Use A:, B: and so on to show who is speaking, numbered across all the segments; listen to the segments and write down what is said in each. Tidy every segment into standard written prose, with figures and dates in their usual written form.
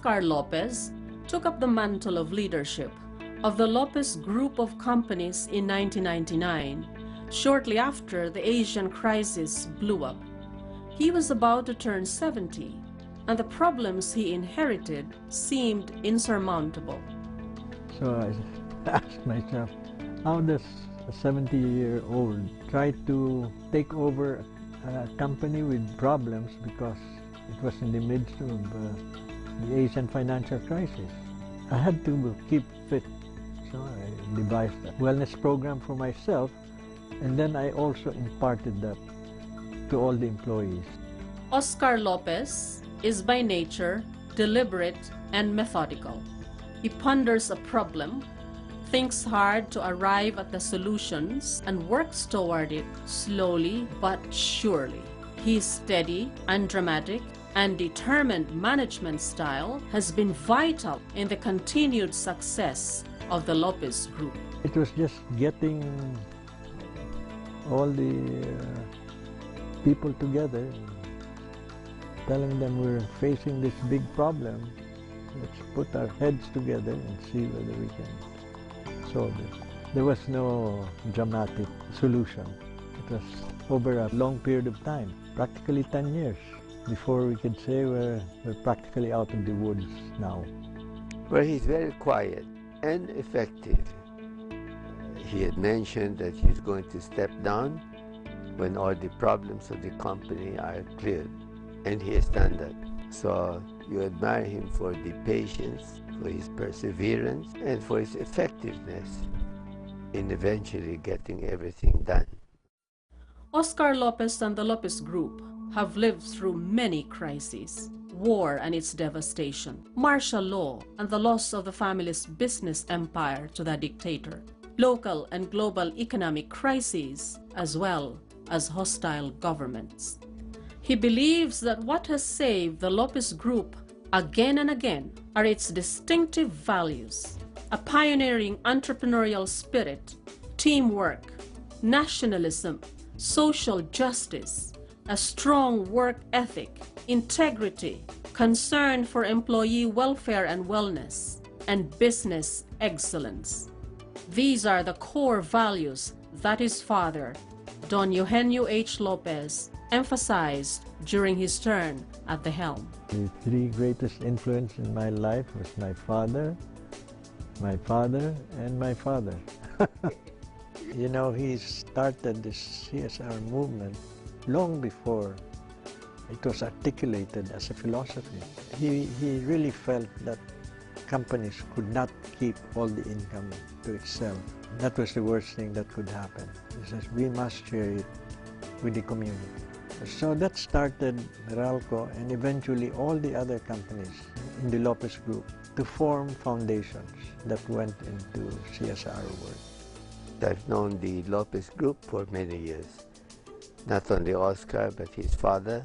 A: Oscar Lopez took up the mantle of leadership of the Lopez Group of Companies in 1999, shortly after the Asian crisis blew up. He was about to turn 70, and the problems he inherited seemed insurmountable.
B: So I asked myself, how does a 70-year-old try to take over a company with problems because it was in the midst of the Asian financial crisis? I had to keep fit, so I devised a wellness program for myself, and then I also imparted that to all the employees.
A: Oscar Lopez is by nature deliberate and methodical. He ponders a problem, thinks hard to arrive at the solutions, and works toward it slowly but surely. His steady, undramatic, and determined management style has been vital in the continued success of the Lopez Group.
B: It was just getting all the people together, telling them we're facing this big problem. Let's put our heads together and see whether we can solve it. There was no dramatic solution. It was over a long period of time, practically 10 years, before we could say we're practically out of the woods now.
C: Well, he's very quiet and effective. He had mentioned that he's going to step down when all the problems of the company are cleared, and he has done that. So you admire him for the patience, for his perseverance, and for his effectiveness in eventually getting everything done.
A: Oscar Lopez and the Lopez Group have lived through many crises: war and its devastation, martial law and the loss of the family's business empire to the dictator, local and global economic crises, as well as hostile governments. He believes that what has saved the Lopez Group again and again are its distinctive values: a pioneering entrepreneurial spirit, teamwork, nationalism, social justice, a strong work ethic, integrity, concern for employee welfare and wellness, and business excellence. These are the core values that his father, Don Eugenio H. Lopez, emphasized during his term at the helm.
B: The three greatest influences in my life was my father, and my father. You know, he started this CSR movement long before it was articulated as a philosophy. He really felt that companies could not keep all the income to itself. That was the worst thing that could happen. He says, we must share it with the community. So that started Meralco and eventually all the other companies in the Lopez Group to form foundations that went into CSR work.
C: I've known the Lopez Group for many years. Not only Oscar, but his father.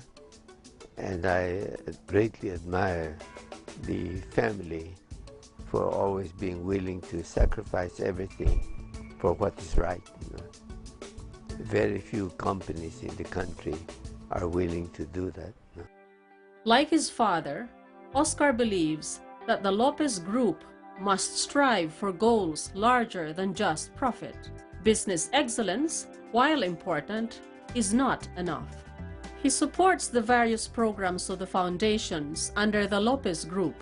C: And I greatly admire the family for always being willing to sacrifice everything for what is right. You know. Very few companies in the country are willing to do that. You know.
A: Like his father, Oscar believes that the Lopez Group must strive for goals larger than just profit. Business excellence, while important, is not enough. He supports the various programs of the foundations under the Lopez Group.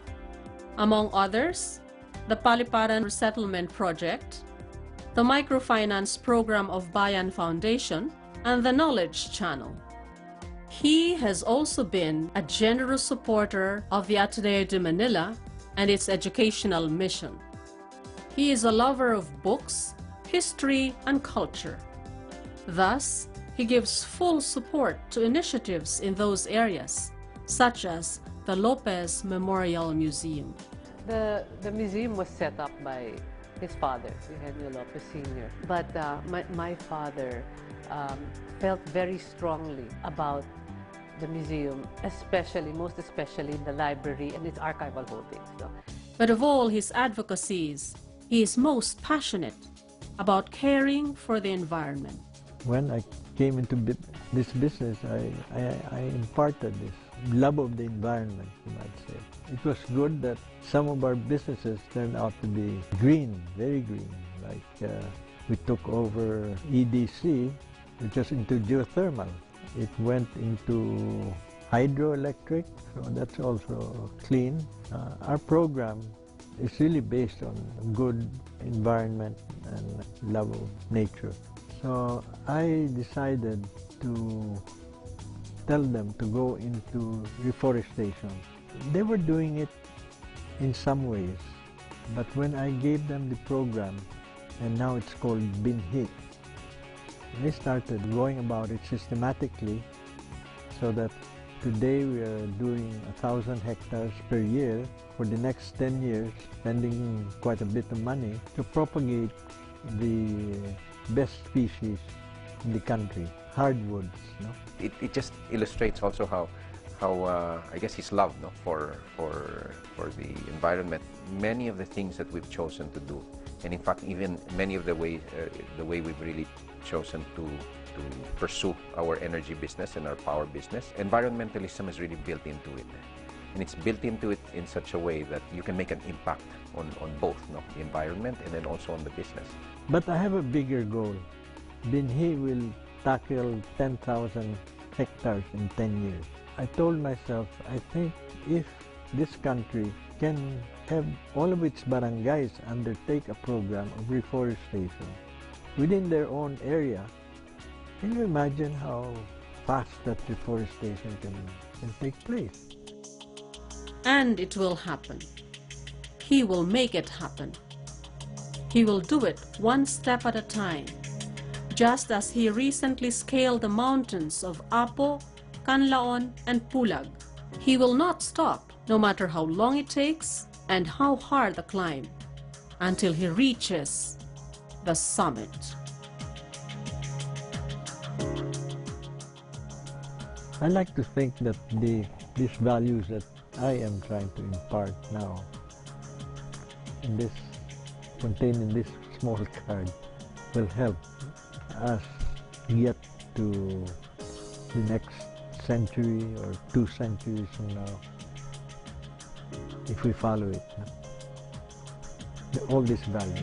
A: Among others, the Paliparan Resettlement Project, the Microfinance Program of Bayan Foundation, and the Knowledge Channel. He has also been a generous supporter of the Ateneo de Manila and its educational mission. He is a lover of books, history, and culture. Thus, he gives full support to initiatives in those areas, such as the Lopez Memorial Museum.
D: The museum was set up by his father, Eugenio Lopez Sr. But my father felt very strongly about the museum, most especially the library and its archival holdings. So.
A: But of all his advocacies, he is most passionate about caring for the environment.
B: When I came into this business, I imparted love of the environment, you might say. It was good that some of our businesses turned out to be green, very green. Like we took over EDC, which was into geothermal. It went into hydroelectric, so that's also clean. Our program is really based on good environment and love of nature. So I decided to tell them to go into reforestation. They were doing it in some ways, but when I gave them the program, and now it's called Binhi, they started going about it systematically, so that today we are doing 1,000 hectares per year for the next 10 years, spending quite a bit of money to propagate the best species in the country, hardwoods. No?
E: It just illustrates also how I guess his love, no, for the environment. Many of the things that we've chosen to do, and in fact even many of the way we've really chosen to pursue our energy business and our power business, environmentalism is really built into it. And it's built into it in such a way that you can make an impact on both, no, the environment and then also on the business.
B: But I have a bigger goal. Binhi will tackle 10,000 hectares in 10 years. I told myself, I think if this country can have all of its barangays undertake a program of reforestation within their own area, can you imagine how fast that reforestation can take place?
A: And it will happen. He will make it happen. He will do it one step at a time, just as he recently scaled the mountains of Apo, Canlaon, and Pulag. He will not stop, no matter how long it takes and how hard the climb, until he reaches the summit.
B: I like to think that these values that I am trying to impart now, contained in this small card, will help us get to the next century or 2 centuries from now, if we follow it. All these values.